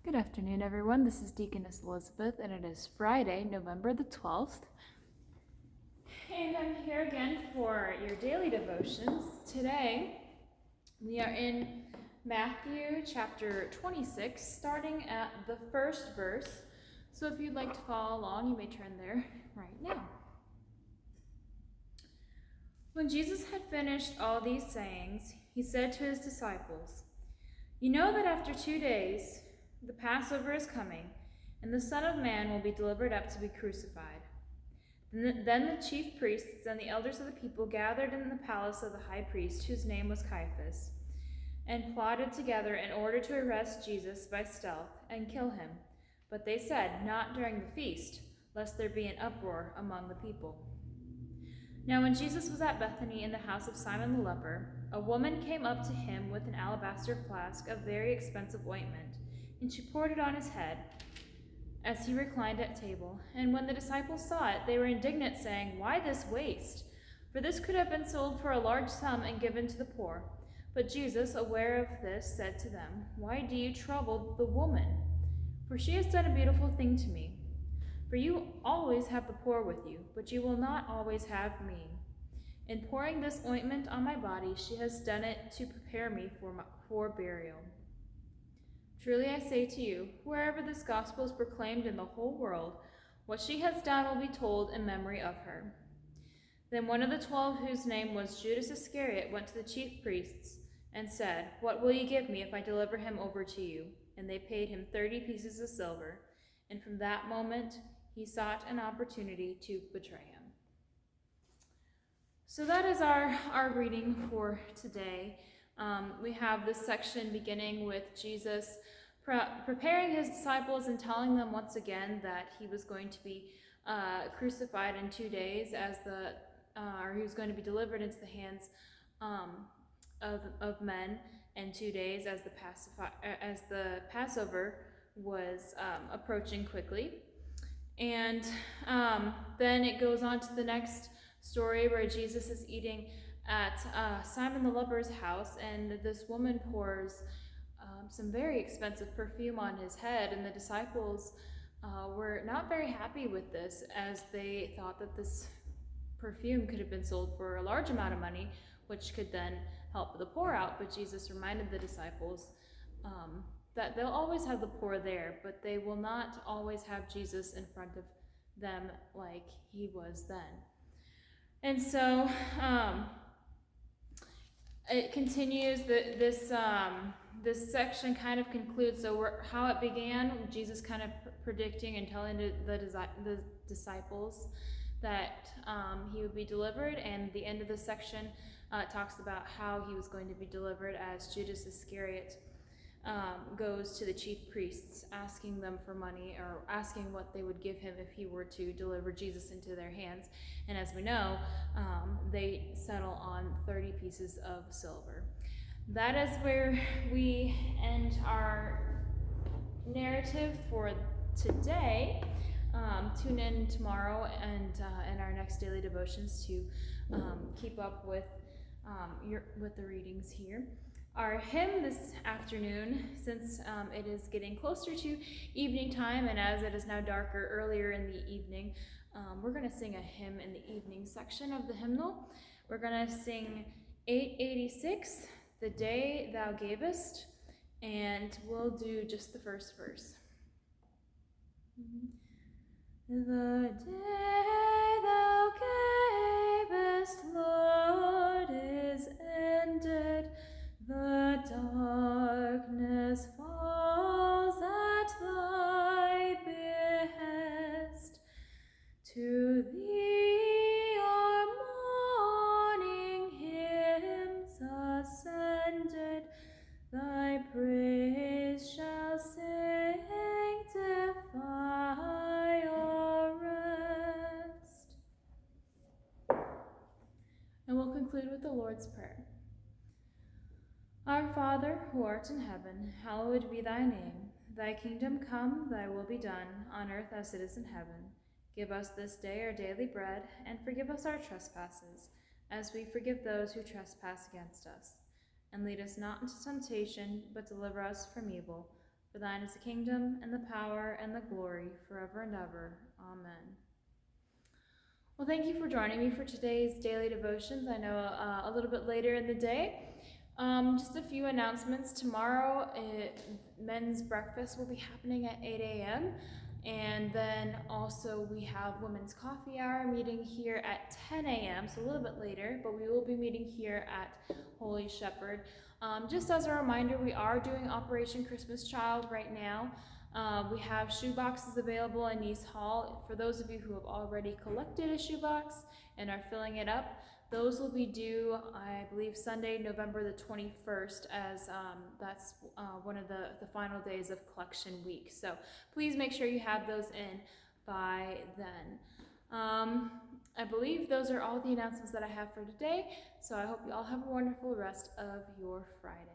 Good afternoon, everyone. This is Deaconess Elizabeth, and it is Friday, November the 12th. And I'm here again for your daily devotions. Today, we are in Matthew chapter 26, starting at the first verse. So if you'd like to follow along, you may turn there right now. When Jesus had finished all these sayings, he said to his disciples, "You know that after 2 days, the Passover is coming, and the Son of Man will be delivered up to be crucified." Then the chief priests and the elders of the people gathered in the palace of the high priest, whose name was Caiaphas, and plotted together in order to arrest Jesus by stealth and kill him. But they said, "Not during the feast, lest there be an uproar among the people." Now when Jesus was at Bethany in the house of Simon the leper, a woman came up to him with an alabaster flask of very expensive ointment, and she poured it on his head as he reclined at table. And when the disciples saw it, they were indignant, saying, "Why this waste? For this could have been sold for a large sum and given to the poor." But Jesus, aware of this, said to them, "Why do you trouble the woman? For she has done a beautiful thing to me. For you always have the poor with you, but you will not always have me. In pouring this ointment on my body, she has done it to prepare me for burial. Truly I say to you, wherever this gospel is proclaimed in the whole world, what she has done will be told in memory of her." Then one of the 12, whose name was Judas Iscariot, went to the chief priests and said, "What will you give me if I deliver him over to you?" And they paid him 30 pieces of silver. And from that moment, he sought an opportunity to betray him. So that is our reading for today. We have this section beginning with Jesus preparing his disciples and telling them once again that he was going to be crucified in 2 days, or he was going to be delivered into the hands of men in 2 days, as the Passover was approaching quickly. And then it goes on to the next story where Jesus is eating at Simon the leper's house, and this woman pours some very expensive perfume on his head, and the disciples were not very happy with this, as they thought that this perfume could have been sold for a large amount of money, which could then help the poor out. But Jesus reminded the disciples that they'll always have the poor there, but they will not always have Jesus in front of them like he was then. And so it continues. This section kind of concludes. So how it began, Jesus kind of predicting and telling the disciples that he would be delivered, and the end of the section talks about how he was going to be delivered, as Judas Iscariot goes to the chief priests, asking them for money, or asking what they would give him if he were to deliver Jesus into their hands. And as we know, they settle on 30 pieces of silver. That is where we end our narrative for today. Tune in tomorrow and in our next daily devotions to keep up with the readings here. Our hymn this afternoon, since it is getting closer to evening time, and as it is now darker earlier in the evening, we're going to sing a hymn in the evening section of the hymnal. We're going to sing 886, "The Day Thou Gavest," and we'll do just the first verse. The day thou gavest, Lord, is ended. The darkness falls at thy behest. To thee our morning hymns ascended, thy praise shall sanctify our rest. And we'll conclude with the Lord's Prayer. Our Father, who art in heaven, hallowed be thy name. Thy kingdom come, thy will be done, on earth as it is in heaven. Give us this day our daily bread, and forgive us our trespasses, as we forgive those who trespass against us. And lead us not into temptation, but deliver us from evil. For thine is the kingdom, and the power, and the glory, forever and ever. Amen. Well, thank you for joining me for today's daily devotions. I know a little bit later in the day. Just a few announcements. Tomorrow, men's breakfast will be happening at 8 a.m. And then also we have women's coffee hour meeting here at 10 a.m. So a little bit later, but we will be meeting here at Holy Shepherd. Just as a reminder, we are doing Operation Christmas Child right now. We have shoe boxes available in East Hall. For those of you who have already collected a shoebox and are filling it up, those will be due, I believe, Sunday, November the 21st, as that's one of the final days of collection week. So please make sure you have those in by then. I believe those are all the announcements that I have for today. So I hope you all have a wonderful rest of your Friday.